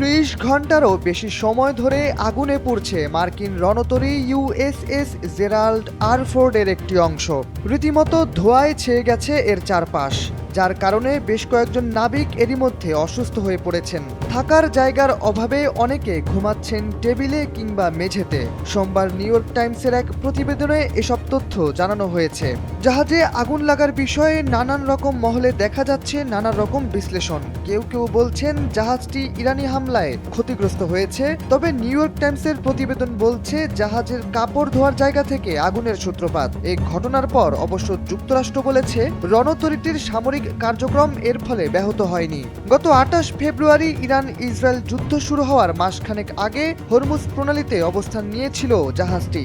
30 ঘন্টারও বেশি সময় ধরে আগুনে পুড়ছে মার্কিন রণতরী ইউএসএস জেরাল্ড আর ফোর্ডের একটি অংশ। রীতিমতো ধোঁয়ায় ছেয়ে গেছে এর চারপাশ, যার কারণে বেশ কয়েকজন নাবিক এরই মধ্যে অসুস্থ হয়ে পড়েছেন। থাকার জায়গার অভাবে অনেকে ঘুমাচ্ছেন টেবিলে কিংবা মেঝেতে। সোমবার নিউ ইয়র্ক টাইমসের এক প্রতিবেদনে এসব তথ্য জানানো হয়েছে। জাহাজে আগুন লাগার বিষয়ে নানান রকম মহলে দেখা যাচ্ছে নানা রকম বিশ্লেষণ। কেউ কেউ বলছেন জাহাজটি ইরানি হামলায় ক্ষতিগ্রস্ত হয়েছে, তবে নিউ ইয়র্ক টাইমসের প্রতিবেদন বলছে জাহাজের কাপড় ধোয়ার জায়গা থেকে আগুনের সূত্রপাত। এই ঘটনার পর অবশ্য যুক্তরাষ্ট্র বলেছে রণতরীটির সামরিক কার্যক্রম এর ফলে ব্যাহত হয়নি। গত 28 ফেব্রুয়ারি ইরান ইসরায়েল যুদ্ধ শুরু হওয়ার মাসখানেক আগে হরমুজ প্রণালীতে অবস্থান নিয়েছিল জাহাজটি।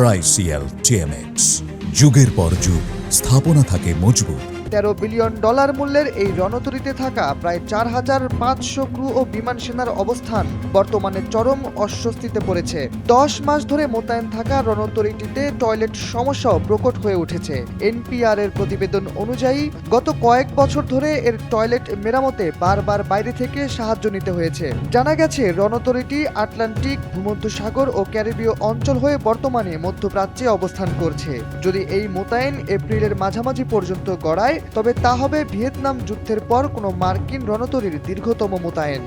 RICL TMX, যুগের পর যুগ স্থাপনা থাকে মজবুত। $13 বিলিয়ন মূল্যের এই রণতরীতে থাকা প্রায় 4500 ক্রু ও বিমান সেনার অবস্থান বর্তমানে চরম অস্বস্তিতে পড়েছে। 10 মাস ধরে মোতায়েন থাকা রণতরীটিতে টয়লেট সমস্যাও প্রকট হয়ে উঠেছে। NPR এর প্রতিবেদন অনুযায়ী গত কয়েক বছর ধরে এর টয়লেট মেরামতে বারবার বাইরে থেকে সাহায্য নিতে হয়েছে। জানা গেছে রণতরীটি আটলান্টিক, ভূমধ্যসাগর ও ক্যারিবীয় অঞ্চল হয়ে বর্তমানে মধ্যপ্রাচ্যে অবস্থান করছে। যদি এই মোতায়েন এপ্রিলের মাঝামাঝি পর্যন্ত গড়ায়, তবে তা হবে ভিয়েতনাম যুদ্ধের পর কোনো মার্কিন রণতরীর দীর্ঘতম মোতায়েন।